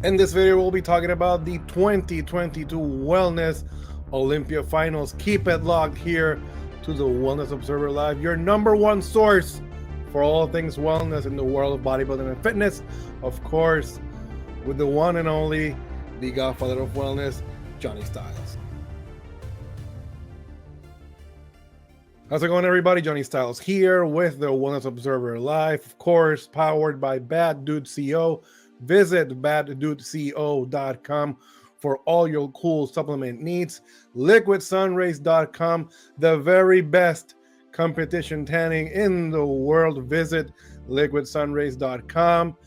In this video, we'll be talking about the 2022 Wellness Olympia Finals. Keep it locked here to the Wellness Observer Live, your number one source for all things wellness in the world of bodybuilding and fitness. Of course, with the one and only, the godfather of wellness, Johnny Styles. How's it going, everybody? Johnny Styles here with the Wellness Observer Live, of course, powered by Bad Dude CO. Visit baddudeco.com for all your cool supplement needs. Liquidsunrays.com, the very best competition tanning in the world. Visit liquidsunrays.com.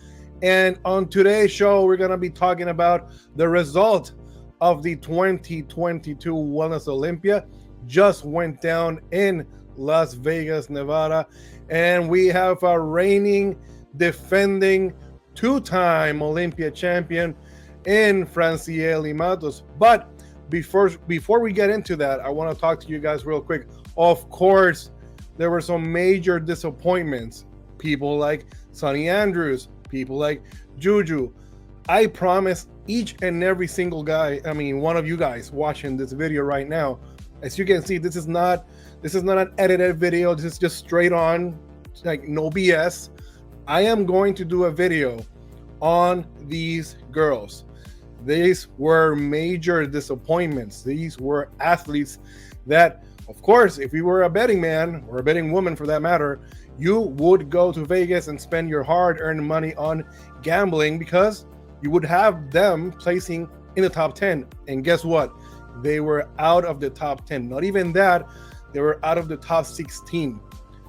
And on today's show, we're going to be talking about the result of the 2022 Wellness Olympia. Just went down in Las Vegas, Nevada. And we have a reigning, defending, two-time Olympia champion in Francielle Matos. But before we get into that, I want to talk to you guys real quick. Of course, there were some major disappointments. People like Sonny Andrews, people like Juju. I promise each and every single guy, one of you guys watching this video right now, as you can see, this is not an edited video. This is just straight on, like no BS. I am going to do a video on these girls. These were major disappointments. These were athletes that, of course, if you were a betting man or a betting woman for that matter, you would go to Vegas and spend your hard-earned money on gambling because you would have them placing in the top 10. And guess what? They were out of the top 10. Not even that, they were out of the top 16.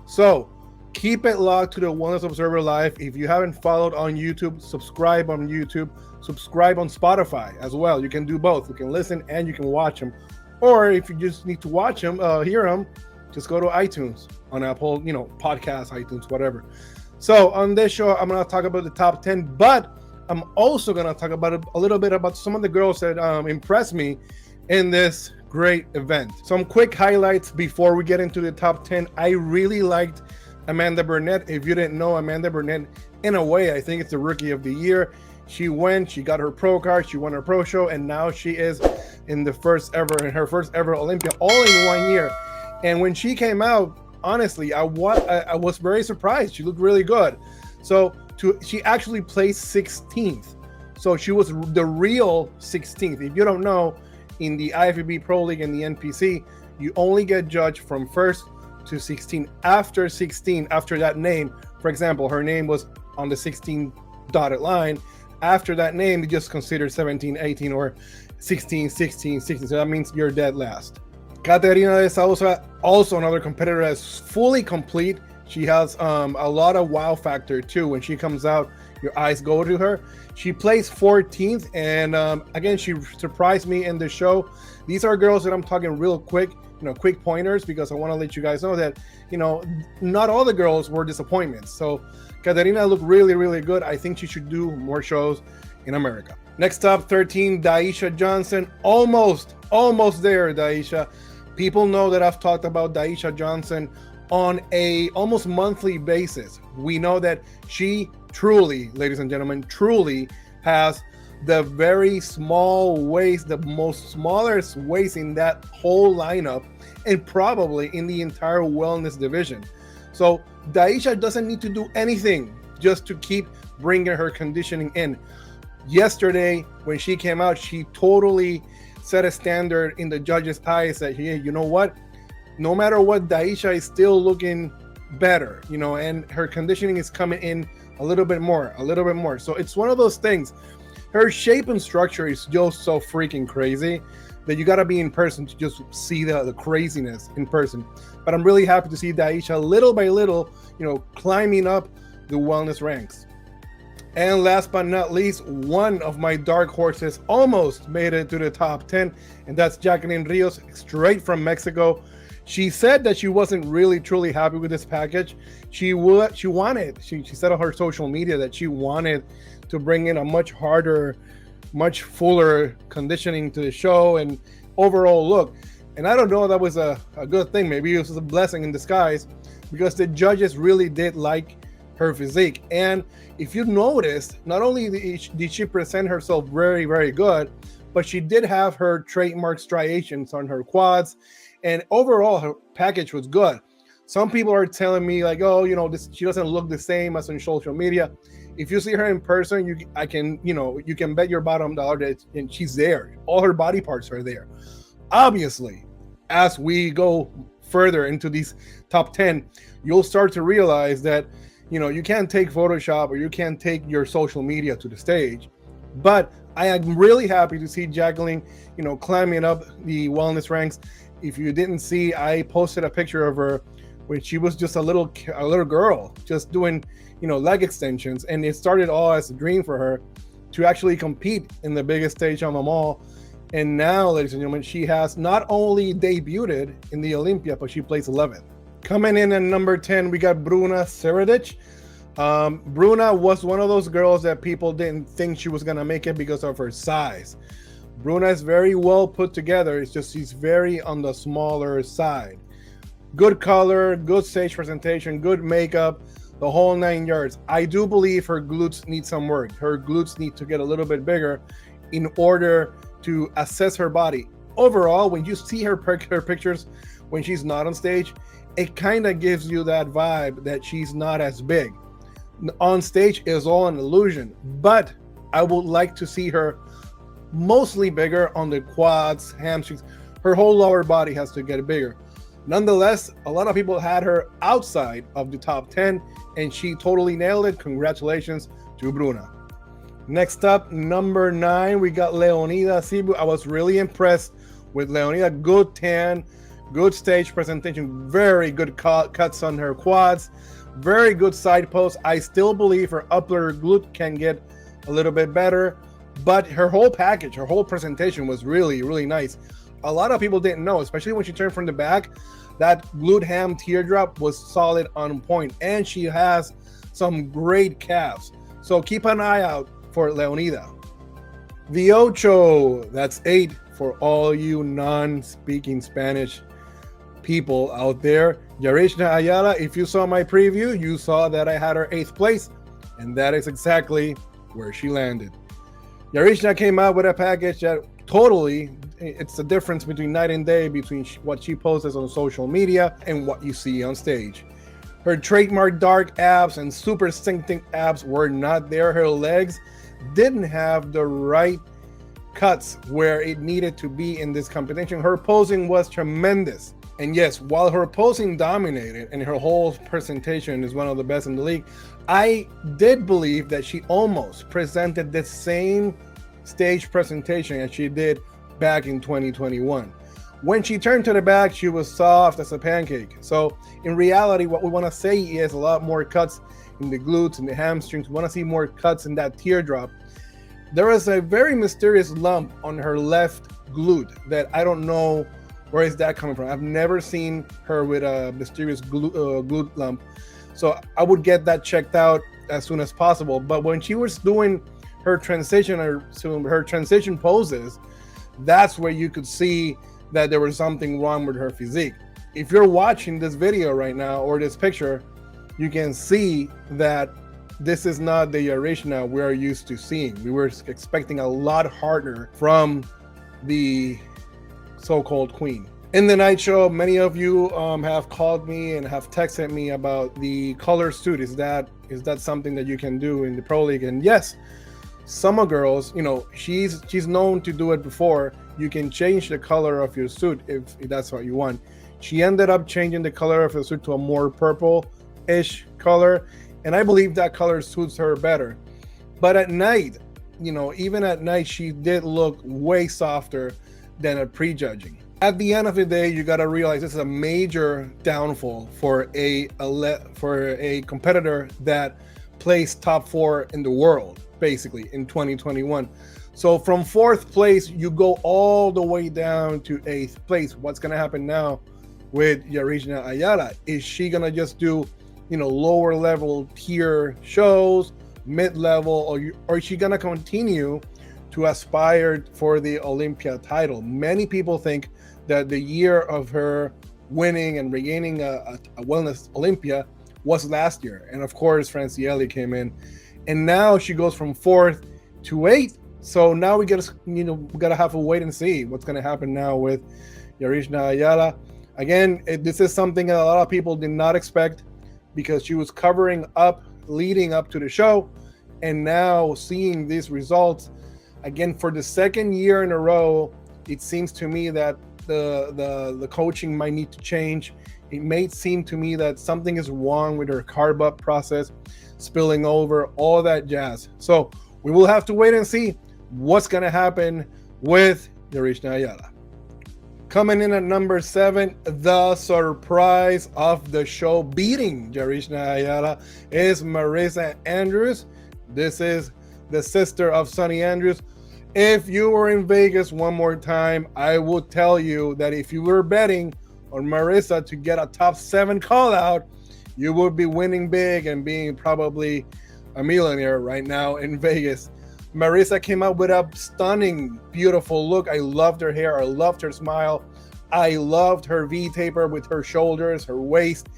So keep it locked to the Wellness Observer Live. If you haven't followed on YouTube, subscribe on YouTube, subscribe on Spotify as well. You can do both. You can listen and you can watch them. Or if you just need to watch them, hear them, just go to iTunes, on Apple, podcast, iTunes, whatever. So on this show, I'm going to talk about the top 10, but I'm also going to talk about a little bit about some of the girls that impressed me in this great event. Some quick highlights before we get into the top 10. I really liked Amanda Burnett. If you didn't know, Amanda Burnett, in a way, I think it's the Rookie of the Year. She got her pro card, she won her pro show, and now she is in her first ever Olympia, all in 1 year. And when she came out, honestly, I was very surprised. She looked really good. She actually placed 16th. So she was the real 16th. If you don't know, in the IFBB Pro League and the NPC, you only get judged from first to 16. After 16, after that name, for example, her name was on the 16 dotted line. After that name, you just consider 17, 18, or 16, 16, 16. So that means you're dead last. Caterina de Sousa, also another competitor that's fully complete. She has a lot of wow factor too. When she comes out, your eyes go to her. She placed 14th, and again, she surprised me in the show. These are girls that I'm talking real quick, quick pointers, because I want to let you guys know that, not all the girls were disappointments. So Caterina looked really, really good. I think she should do more shows in America. Next up, 13, Daisha Johnson. Almost there, Daisha. People know that I've talked about Daisha Johnson on a almost monthly basis. We know that she truly, ladies and gentlemen, truly has the very small waist, the most smallest waist in that whole lineup, and probably in the entire wellness division. So Daisha doesn't need to do anything just to keep bringing her conditioning in. Yesterday, when she came out, she totally set a standard in the judges' eyes that, hey, you know what? No matter what, Daisha is still looking better, and her conditioning is coming in a little bit more. So it's one of those things. Her shape and structure is just so freaking crazy that you got to be in person to just see the craziness in person. But I'm really happy to see Daisha little by little, climbing up the wellness ranks. And last but not least, one of my dark horses almost made it to the top 10, and that's Jacqueline Rios, straight from Mexico. She said that she wasn't really truly happy with this package. She said on her social media that she wanted to bring in a much harder, much fuller conditioning to the show and overall look. And I don't know if that was a good thing. Maybe it was a blessing in disguise, because the judges really did like her physique. And if you noticed, not only did she present herself very, very good, but she did have her trademark striations on her quads, and overall her package was good. Some people are telling me like, oh, she doesn't look the same as on social media. If you see her in person, you can bet your bottom dollar that and she's there. All her body parts are there. Obviously, as we go further into these top 10, you'll start to realize that you can't take Photoshop or you can't take your social media to the stage. But I am really happy to see Jacqueline, climbing up the wellness ranks. If you didn't see, I posted a picture of her when she was just a little girl, just doing, leg extensions. And it started all as a dream for her to actually compete in the biggest stage on them all. And now, ladies and gentlemen, she has not only debuted in the Olympia, but she placed 11th. Coming in at number 10, we got Bruna Seredic. Bruna was one of those girls that people didn't think she was going to make it because of her size. Bruna is very well put together. It's just she's very on the smaller side. Good color, good stage presentation, good makeup, the whole 9 yards. I do believe her glutes need some work. Her glutes need to get a little bit bigger in order to assess her body. Overall, when you see her pictures when she's not on stage, it kind of gives you that vibe that she's not as big. On stage is all an illusion, but I would like to see her mostly bigger on the quads, hamstrings. Her whole lower body has to get bigger. Nonetheless, a lot of people had her outside of the top 10, and she totally nailed it. Congratulations to Bruna. Next up, number 9, we got Leonida Sibu. I was really impressed with Leonida. Good tan, good stage presentation, very good cuts on her quads, very good side pose. I still believe her upper glute can get a little bit better, but her whole package, her whole presentation was really, really nice. A lot of people didn't know, especially when she turned from the back, that glute ham teardrop was solid, on point, and she has some great calves. So keep an eye out for Leonida. The Ocho, that's 8 for all you non-speaking Spanish people out there. Yarishna Ayala, if you saw my preview, you saw that I had her 8th place, and that is exactly where she landed. Yarishna came out with a package that totally, it's the difference between night and day between what she posts on social media and what you see on stage. Her trademark dark abs and super sinking abs were not there. Her legs didn't have the right cuts where it needed to be in this competition. Her posing was tremendous. And yes, while her posing dominated and her whole presentation is one of the best in the league, I did believe that she almost presented the same stage presentation as she did back in 2021. When she turned to the back, she was soft as a pancake. So in reality, what we want to say is a lot more cuts in the glutes and the hamstrings. We want to see more cuts in that teardrop. There is a very mysterious lump on her left glute that I don't know where is that coming from. I've never seen her with a mysterious glute lump. So I would get that checked out as soon as possible. But when she was doing her transition poses, that's where you could see that there was something wrong with her physique. If you're watching this video right now or this picture, you can see that this is not the Yarishna we're used to seeing. We were expecting a lot harder from the so-called queen. In the night show, many of you have called me and have texted me about the color suit. Is that something that you can do in the Pro League? And yes, some girls, she's known to do it before. You can change the color of your suit if that's what you want. She ended up changing the color of the suit to a more purple-ish color, and I believe that color suits her better. But at night, even at night, she did look way softer than at prejudging. At the end of the day, you got to realize this is a major downfall for a competitor that placed top 4 in the world, basically, in 2021. So from 4th place, you go all the way down to 8th place. What's going to happen now with Yarishna Ayala? Is she going to just do, lower level tier shows, mid-level, or is she going to continue to aspire for the Olympia title? Many people think that the year of her winning and regaining a wellness Olympia was last year. And of course, Franciele came in, and now she goes from 4th to 8th. So now we gotta have to wait and see what's gonna happen now with Yarishna Ayala. Again, this is something that a lot of people did not expect, because she was covering up leading up to the show, and now seeing these results again for the second year in a row, it seems to me that the coaching might need to change. It may seem to me that something is wrong with her carb up process, spilling over, all that jazz. So we will have to wait and see what's going to happen with Yarishna Ayala. Coming in at number 7, the surprise of the show, beating Yarishna Ayala, is Marissa Andrews. This is the sister of Sunny Andrews. If you were in Vegas one more time, I would tell you that if you were betting on Marissa to get a top 7 call out, you would be winning big and being probably a millionaire right now in Vegas. Marissa came out with a stunning, beautiful look. I loved her hair. I loved her smile. I loved her V-taper with her shoulders, her waist.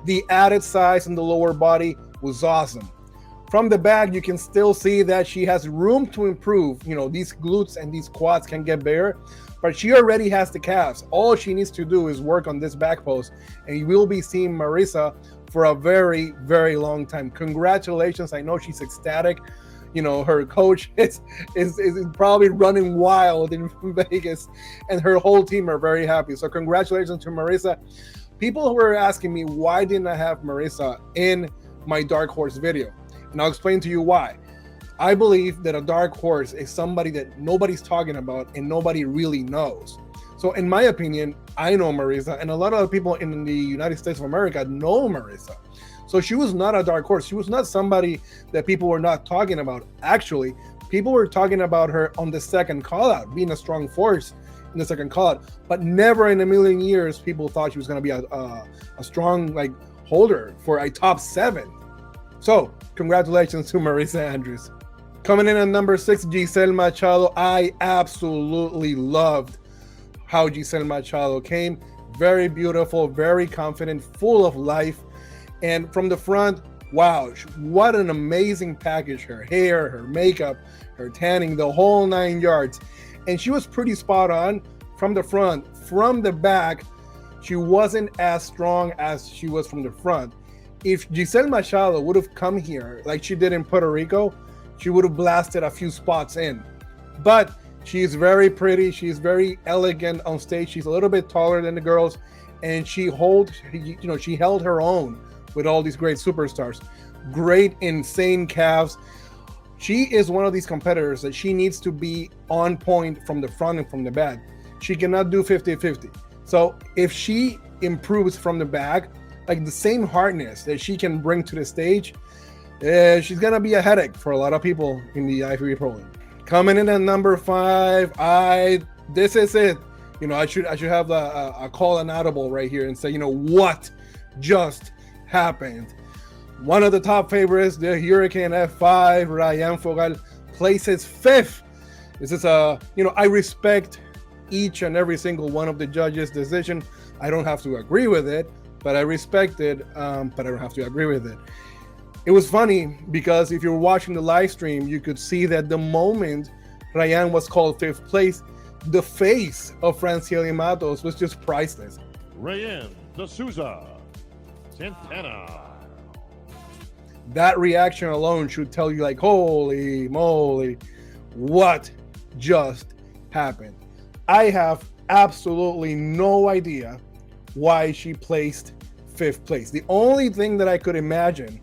The added size in the lower body was awesome. From the back, you can still see that she has room to improve. You know, these glutes and these quads can get bigger, but she already has the calves. All she needs to do is work on this back post, and you will be seeing Marissa for a very, very long time. Congratulations. I know she's ecstatic. You know, her coach is probably running wild in Vegas, and her whole team are very happy. So congratulations to Marissa. People were asking me, why didn't I have Marissa in my Dark Horse video? And I'll explain to you why. I believe that a dark horse is somebody that nobody's talking about and nobody really knows. So in my opinion, I know Marissa, and a lot of people in the United States of America know Marissa. So she was not a dark horse. She was not somebody that people were not talking about. Actually, people were talking about her on the second call out, being a strong force in the second call out, but never in a million years people thought she was going to be a strong holder for a top 7. So congratulations to Marissa Andrews. Coming in at number 6, Giselle Machado. I absolutely loved how Giselle Machado came. Very beautiful, very confident, full of life. And from the front, wow, what an amazing package. Her hair, her makeup, her tanning, the whole 9 yards. And she was pretty spot on from the front. From the back, she wasn't as strong as she was from the front. If Giselle Machado would have come here like she did in Puerto Rico, she would have blasted a few spots in. But she's very pretty. She's very elegant on stage. She's a little bit taller than the girls, and she held her own with all these great superstars. Great, insane calves. She is one of these competitors that she needs to be on point from the front and from the back. She cannot do 50-50. So if she improves from the back, like the same hardness that she can bring to the stage, she's gonna be a headache for a lot of people in the IFBB Pro League. Coming in at number 5, this is it. You know, I should have a call an audible right here and say, you know, what just happened? One of the top favorites, the Hurricane F5, Ryan Fogal, places 5th. This is I respect each and every single one of the judges' decision. I don't have to agree with it, but I respect it, but I don't have to agree with it. It was funny because if you're watching the live stream, you could see that the moment Ryan was called 5th place, the face of Franciele Matos was just priceless. Ryan D'Souza Santana. That reaction alone should tell you, like, holy moly, what just happened? I have absolutely no idea why she placed 5th place. The only thing that I could imagine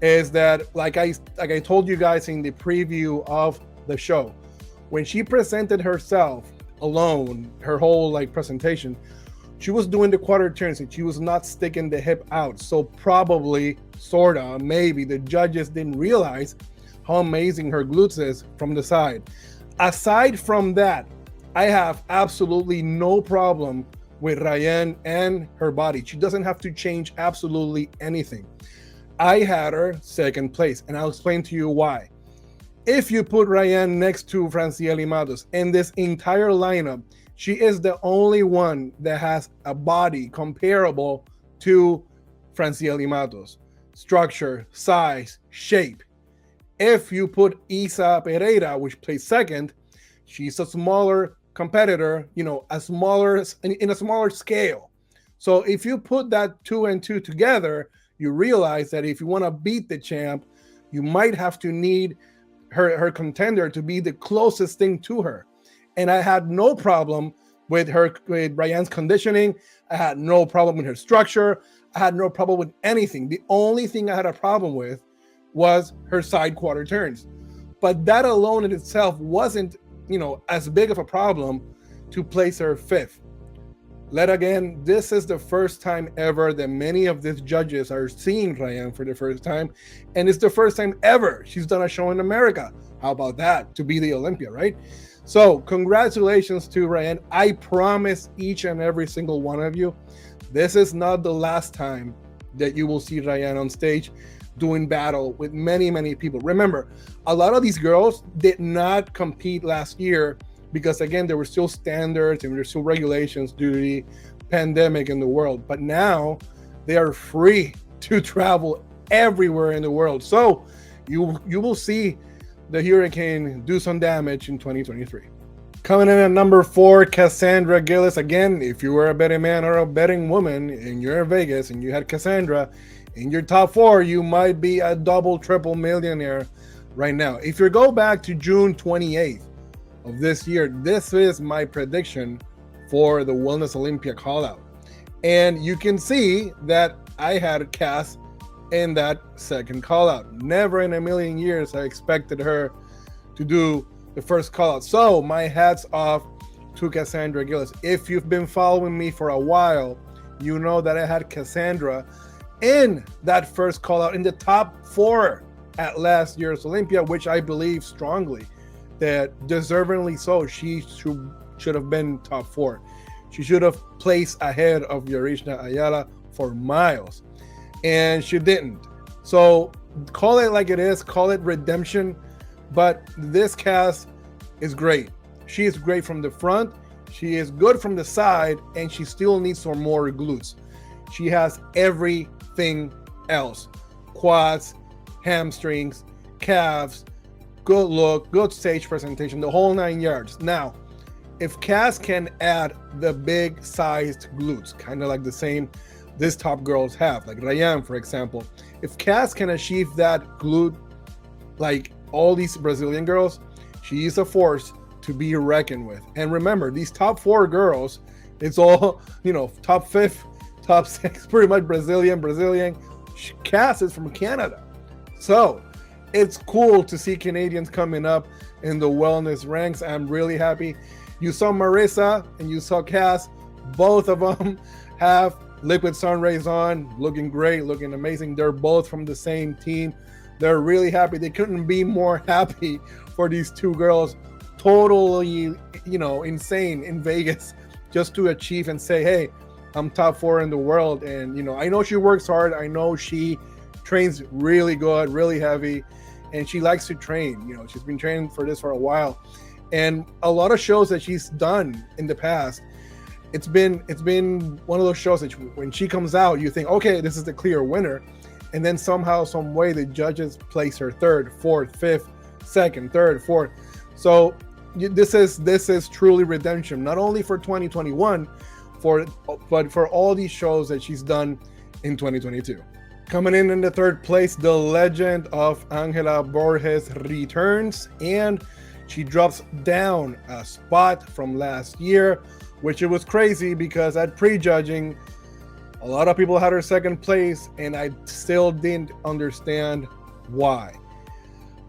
is that, like I told you guys in the preview of the show, when she presented herself alone, her whole presentation, she was doing the quarter turns and she was not sticking the hip out. So probably, sorta, maybe the judges didn't realize how amazing her glutes is from the side. Aside from that, I have absolutely no problem with Ryan and her body. She doesn't have to change absolutely anything. I had her 2nd place, and I'll explain to you why. If you put Ryan next to Franciele Matos in this entire lineup, she is the only one that has a body comparable to Franciele Matos. structure, size, shape. If you put Isa Pereira, which plays second, she's a smaller competitor, in a smaller scale. So if you put that 2 and 2 together, you realize that if you want to beat the champ, you might have to need her contender to be the closest thing to her. And I had no problem with Ryan's conditioning. I had no problem with her structure. I had no problem with anything. The only thing I had a problem with was her side quarter turns. But that alone in itself wasn't, as big of a problem to place her fifth. Again, this is the first time ever that many of these judges are seeing Ryan for the first time. And it's the first time ever she's done a show in America. How about that? To be the Olympia, right? So congratulations to Ryan. I promise each and every single one of you, this is not the last time that you will see Ryan on stage doing battle with many, many people. Remember, a lot of these girls did not compete last year because, again, there were still standards and there were still regulations due to the pandemic in the world. But now they are free to travel everywhere in the world. So you will see the Hurricane do some damage in 2023. Coming in at number 4, Cassandra Gillis. Again, if you were a betting man or a betting woman and you're in Vegas and you had Cassandra in your top 4, you might be a double, triple millionaire right now. If you go back to June 28th of this year, this is my prediction for the Wellness Olympia call-out. And you can see that I had Cass in that second call-out. Never in a million years I expected her to do the first call-out. So my hat's off to Cassandra Gillis. If you've been following me for a while, you know that I had Cassandra in that first call-out in the top 4 at last year's Olympia, which I believe strongly that deservingly so. She should have been top 4. She should have placed ahead of Yarishna Ayala for miles, and she didn't. So call it like it is, call it redemption, but this cast is great. She is great from the front, she is good from the side, and she still needs some more glutes. She has everything else: quads, hamstrings, calves, good look, good stage presentation, the whole 9 yards. Now, if Cass can add the big sized glutes, kind of like the same these top girls have, like Ryan, for example, if Cass can achieve that glute like all these Brazilian girls, she is a force to be reckoned with. And remember, these top 4 girls, it's all, top 5, top 6, pretty much Brazilian. Cass is from Canada. So it's cool to see Canadians coming up in the wellness ranks. I'm really happy. You saw Marissa and you saw Cass. Both of them have liquid sun rays on, looking great, looking amazing. They're both from the same team. They're really happy. They couldn't be more happy for these 2 girls. Totally, insane in Vegas just to achieve and say, hey, I'm top 4 in the world. And, I know she works hard. I know she trains really good, really heavy, and she likes to train. She's been training for this for a while. And a lot of shows that she's done in the past, it's been one of those shows that when she comes out, you think, okay, this is the clear winner. And then somehow, some way, the judges place her 3rd, 4th, 5th, 2nd, 3rd, 4th. So this is truly redemption, not only for 2021, but for all these shows that she's done in 2022. Coming in the 3rd place, the legend of Angela Borges returns, and she drops down a spot from last year, which it was crazy because at prejudging, a lot of people had her 2nd place, and I still didn't understand why.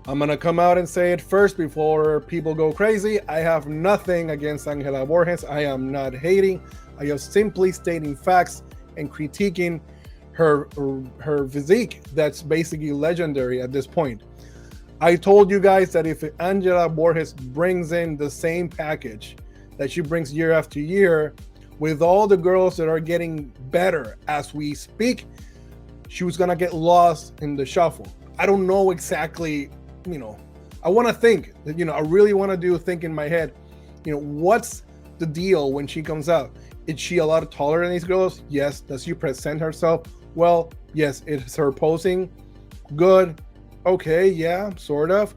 I'm going to come out and say it first before people go crazy. I have nothing against Angela Borges. I am not hating. I am simply stating facts and critiquing her physique that's basically legendary at this point. I told you guys that if Angela Borges brings in the same package that she brings year after year, with all the girls that are getting better as we speak, she was going to get lost in the shuffle. I don't know exactly, I want to think, I really want to think in my head, what's the deal when she comes out? Is she a lot taller than these girls? Yes. Does she present herself Well, yes, it's her posing good. Okay, yeah, sort of.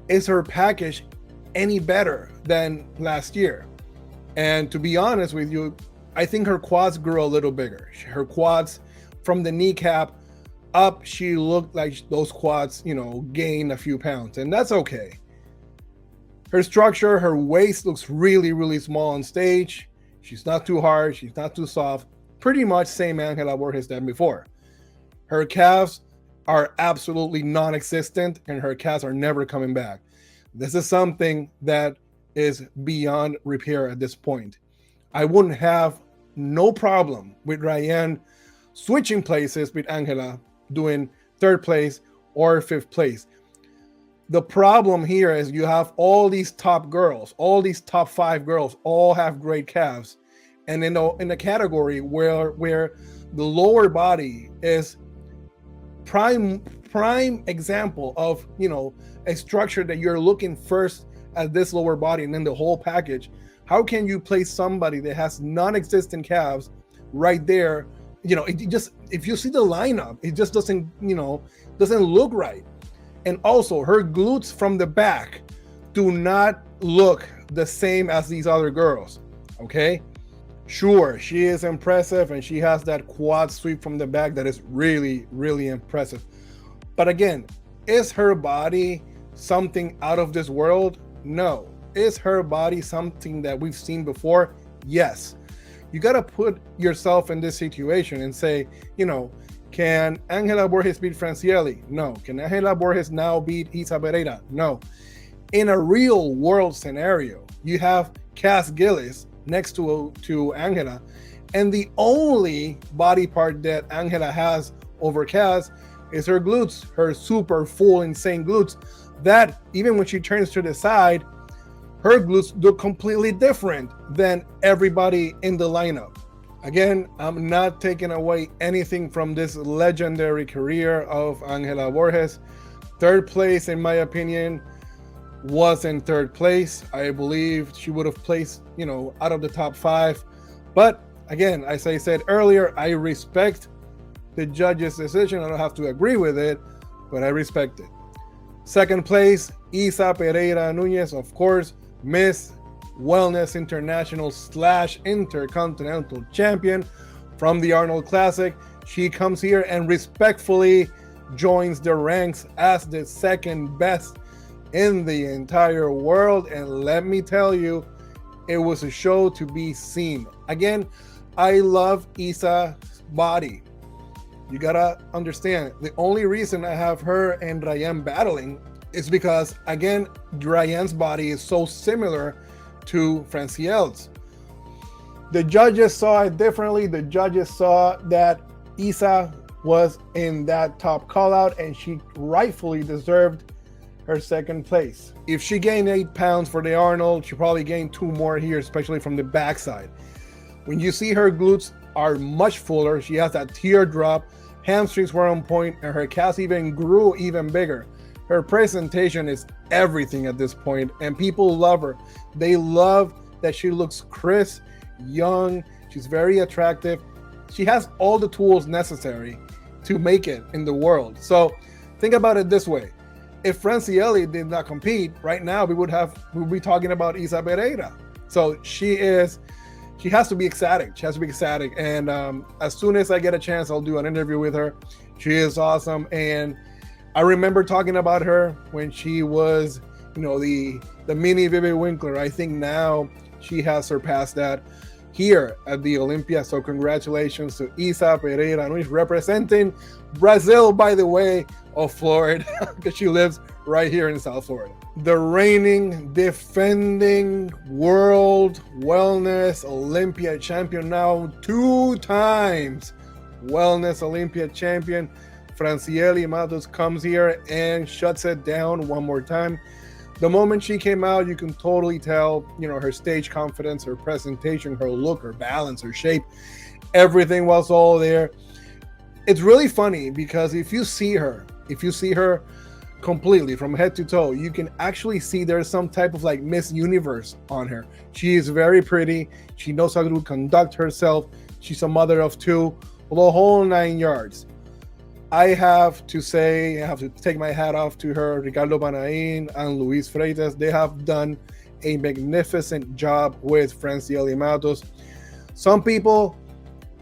Is her package any better than last year? And to be honest with you, I think her quads grew a little bigger. Her quads from the kneecap up, she looked like those quads, gained a few pounds, and that's okay. Her structure, her waist looks really, really small on stage. She's not too hard, she's not too soft. Pretty much same Angela Borges than before. Her calves are absolutely non-existent, and her calves are never coming back. This is something that is beyond repair at this point. I wouldn't have no problem with Ryan switching places with Angela, doing third place or fifth place. The problem here is you have all these top girls, all these top 5 girls, all have great calves, and in the category where the lower body is prime example of a structure that you're looking first at this lower body and then the whole package. How can you place somebody that has non-existent calves right there? It just, if you see the lineup, it just doesn't look right. And also her glutes from the back do not look the same as these other girls. Okay, sure, she is impressive and she has that quad sweep from the back that is really, really impressive. But again, is her body something out of this world? No. Is her body something that we've seen before? Yes. You got to put yourself in this situation and say, can Angela Borges beat Francielli? No. Can Angela Borges now beat Isa Pereira? No. In a real world scenario, you have Cass Gillis next to Angela, and the only body part that Angela has over Cass is her glutes, her super full, insane glutes, that even when she turns to the side, her glutes look completely different than everybody in the lineup. Again, I'm not taking away anything from this legendary career of Angela Borges. Third place, in my opinion, was in third place. I believe she would have placed, out of the top 5. But again, as I said earlier, I respect the judge's decision. I don't have to agree with it, but I respect it. Second place, Isa Pereira Nunez, of course, Miss Wellness International / Intercontinental Champion from the Arnold Classic. She comes here and respectfully joins the ranks as the second best in the entire world. And let me tell you, it was a show to be seen. Again, I love Isa's body. You gotta understand, the only reason I have her and Ryan battling is because, again, Ryan's body is so similar to Francielle's. The judges saw it differently. The judges saw that Isa was in that top call out and she rightfully deserved her second place. If she gained 8 pounds for the Arnold, she probably gained 2 more here, especially from the backside. When you see her glutes are much fuller, she has that teardrop, hamstrings were on point, and her calves even grew even bigger. Her presentation is everything at this point, and people love her. They love that she looks crisp, young, she's very attractive. She has all the tools necessary to make it in the world. So think about it this way. If Francielli did not compete, right now we would be talking about Isa Pereira. So she has to be ecstatic. She has to be ecstatic. And as soon as I get a chance, I'll do an interview with her. She is awesome. And I remember talking about her when she was, the mini Vivi Winkler. I think now she has surpassed that here at the Olympia. So congratulations to Isa Pereira, who is representing Brazil, by the way, of Florida, because she lives right here in South Florida. The reigning, defending world wellness Olympia champion, now 2 times wellness Olympia champion, Francielli Matos, comes here and shuts it down one more time. The moment she came out, you can totally tell, her stage confidence, her presentation, her look, her balance, her shape, everything was all there. It's really funny because if you see her completely from head to toe, you can actually see there's some type of like Miss Universe on her. She is very pretty. She knows how to conduct herself. She's a mother of 2. the whole 9 yards. I have to say, I have to take my hat off to her, Ricardo Banain and Luis Freitas. They have done a magnificent job with Francielle Matos. Some people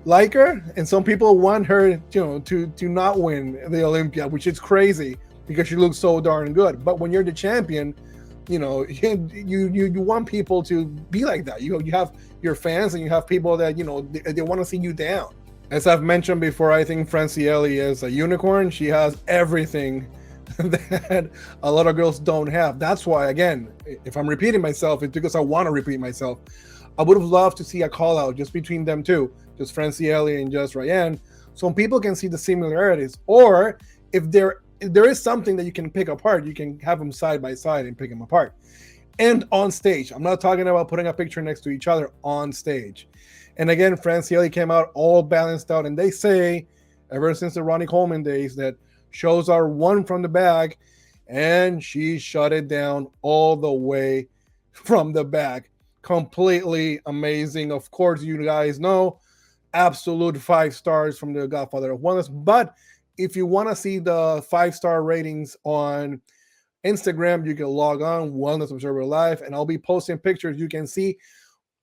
like her, and some people want her, to not win the Olympia, which is crazy because she looks so darn good. But when you're the champion, you want people to be like that. You have your fans, and you have people that they want to see you down. As I've mentioned before, I think Francielle is a unicorn. She has everything that a lot of girls don't have. That's why, again, if I'm repeating myself, it's because I want to repeat myself. I would have loved to see a call out just between them two, just Francielle and just Ryan, so people can see the similarities. Or if there is something that you can pick apart, you can have them side by side and pick them apart. And on stage, I'm not talking about putting a picture next to each other, on stage. And again, Francielle came out all balanced out, and they say, ever since the Ronnie Coleman days, that shows are won from the back, and she shut it down all the way from the back. Completely amazing. Of course, you guys know, absolute 5 stars from the Godfather of Wellness. But if you want to see the 5-star ratings on Instagram, you can log on Wellness Observer Live, and I'll be posting pictures. You can see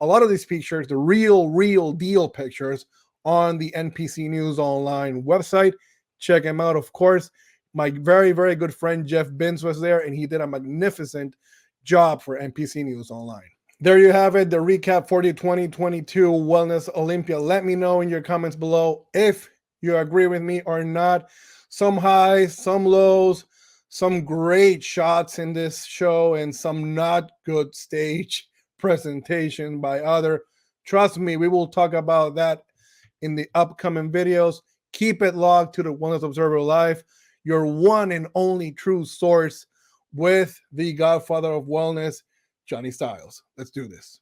a lot of these pictures, the real deal pictures, on the NPC News Online website. Check them out. Of course, my very, very good friend Jeff Binns was there, and he did a magnificent job for NPC News Online. There you have it, the recap for the 2022 Wellness Olympia. Let me know in your comments below if you agree with me or not. Some highs, some lows, some great shots in this show, and some not good stage presentation by other. Trust me, we will talk about that in the upcoming videos. Keep it logged to the Wellness Observer Live, your one and only true source with the Godfather of Wellness, Johnny Styles. Let's do this.